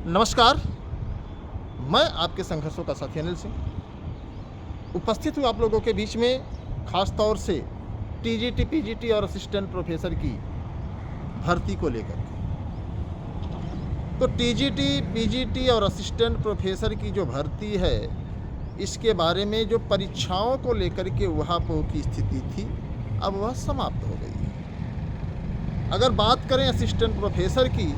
नमस्कार, मैं आपके संघर्षों का साथी अनिल सिंह उपस्थित हूँ आप लोगों के बीच में, ख़ास तौर से टीजीटी, पीजीटी और असिस्टेंट प्रोफेसर की भर्ती को लेकर के। तो टीजीटी, पीजीटी और असिस्टेंट प्रोफेसर की जो भर्ती है, इसके बारे में जो परीक्षाओं को लेकर के उहापोह की स्थिति थी, अब वह समाप्त हो गई है। अगर बात करें असिस्टेंट प्रोफेसर की,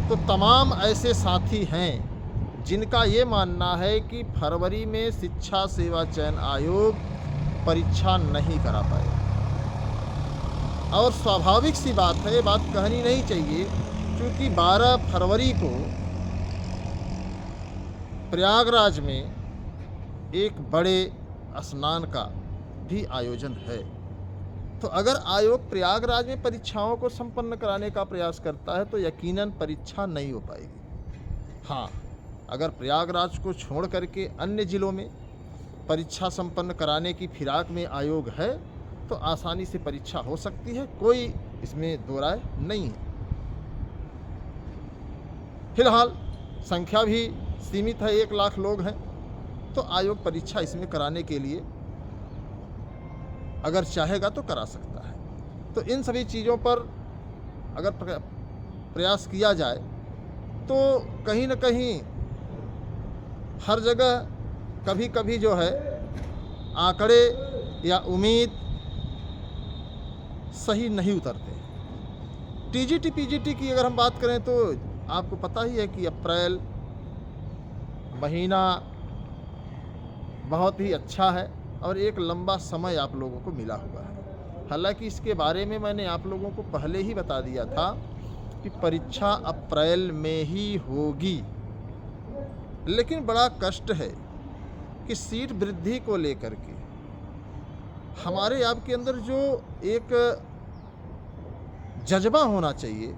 तो तमाम ऐसे साथी हैं जिनका ये मानना है कि फरवरी में शिक्षा सेवा चयन आयोग परीक्षा नहीं करा पाएगा। और स्वाभाविक सी बात है, ये बात कहनी नहीं चाहिए, क्योंकि 12 फरवरी को प्रयागराज में एक बड़े स्नान का भी आयोजन है। तो अगर आयोग प्रयागराज में परीक्षाओं को संपन्न कराने का प्रयास करता है तो यकीनन परीक्षा नहीं हो पाएगी। हाँ, अगर प्रयागराज को छोड़ करके अन्य जिलों में परीक्षा संपन्न कराने की फिराक में आयोग है तो आसानी से परीक्षा हो सकती है, कोई इसमें दो राय नहीं है। फिलहाल संख्या भी सीमित है, 1 लाख लोग हैं, तो आयोग परीक्षा इसमें कराने के लिए अगर चाहेगा तो करा सकता है। तो इन सभी चीज़ों पर अगर प्रयास किया जाए तो कहीं न कहीं हर जगह कभी कभी जो है आंकड़े या उम्मीद सही नहीं उतरते। टीजीटी, पीजीटी की अगर हम बात करें तो आपको पता ही है कि अप्रैल महीना बहुत ही अच्छा है और एक लंबा समय आप लोगों को मिला हुआ है। हालांकि इसके बारे में मैंने आप लोगों को पहले ही बता दिया था कि परीक्षा अप्रैल में ही होगी, लेकिन बड़ा कष्ट है कि सीट वृद्धि को लेकर के हमारे आपके अंदर जो एक जज्बा होना चाहिए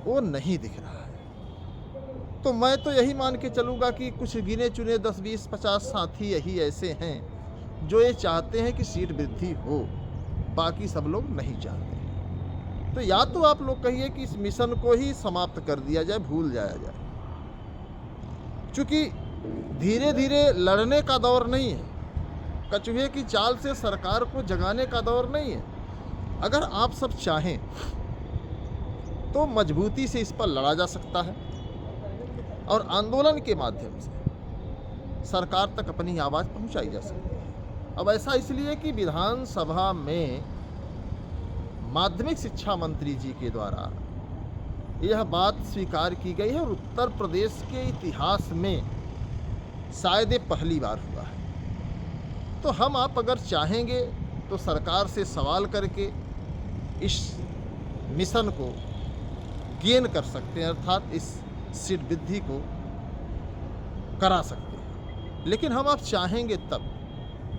वो नहीं दिख रहा है। तो मैं तो यही मान के चलूँगा कि कुछ गिने चुने 10, 20, 50 साथी यही ऐसे हैं जो ये चाहते हैं कि सीट वृद्धि हो, बाकी सब लोग नहीं चाहते। तो या तो आप लोग कहिए कि इस मिशन को ही समाप्त कर दिया जाए, भूल जाया जाए, क्योंकि धीरे धीरे लड़ने का दौर नहीं है, कछुए की चाल से सरकार को जगाने का दौर नहीं है। अगर आप सब चाहें तो मजबूती से इस पर लड़ा जा सकता है और आंदोलन के माध्यम से सरकार तक अपनी आवाज़ पहुंचाई जा सकती है। अब ऐसा इसलिए कि विधानसभा में माध्यमिक शिक्षा मंत्री जी के द्वारा यह बात स्वीकार की गई है और उत्तर प्रदेश के इतिहास में शायद ये पहली बार हुआ है। तो हम आप अगर चाहेंगे तो सरकार से सवाल करके इस मिशन को गेन कर सकते हैं, अर्थात इस सीट वृद्धि को करा सकते हैं। लेकिन हम आप चाहेंगे तब।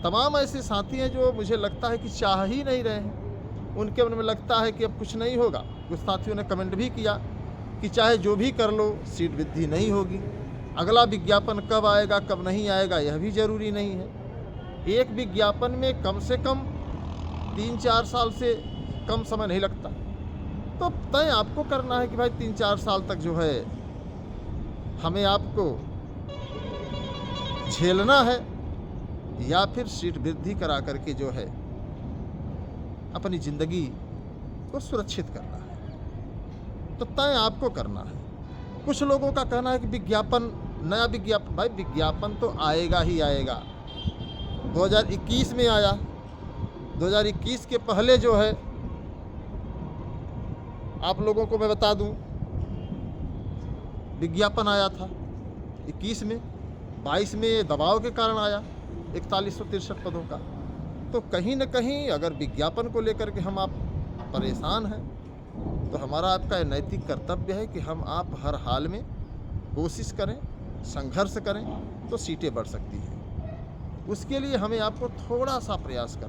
तमाम ऐसे साथी हैं जो मुझे लगता है कि चाह ही नहीं रहे हैं, उनके मन में लगता है कि अब कुछ नहीं होगा। कुछ साथियों ने कमेंट भी किया कि चाहे जो भी कर लो सीट वृद्धि नहीं होगी, अगला विज्ञापन कब आएगा कब नहीं आएगा यह भी ज़रूरी नहीं है। एक विज्ञापन में कम से कम 3-4 साल से कम समय नहीं लगता, तो तय आपको करना है कि भाई 3-4 साल तक जो है हमें आपको झेलना है या फिर सीट वृद्धि करा करके जो है अपनी ज़िंदगी को सुरक्षित करना है। तो तय आपको करना है। कुछ लोगों का कहना है कि विज्ञापन, नया विज्ञापन, भाई विज्ञापन तो आएगा ही आएगा। 2021 में आया, 2021 के पहले जो है आप लोगों को मैं बता दूं विज्ञापन आया था 21 में, 22 में दबाव के कारण आया 4163 पदों का। तो कहीं न कहीं अगर विज्ञापन को लेकर के हम आप परेशान हैं तो हमारा आपका नैतिक कर्तव्य है कि हम आप हर हाल में कोशिश करें, संघर्ष करें, तो सीटें बढ़ सकती हैं। उसके लिए हमें आपको थोड़ा सा प्रयास करना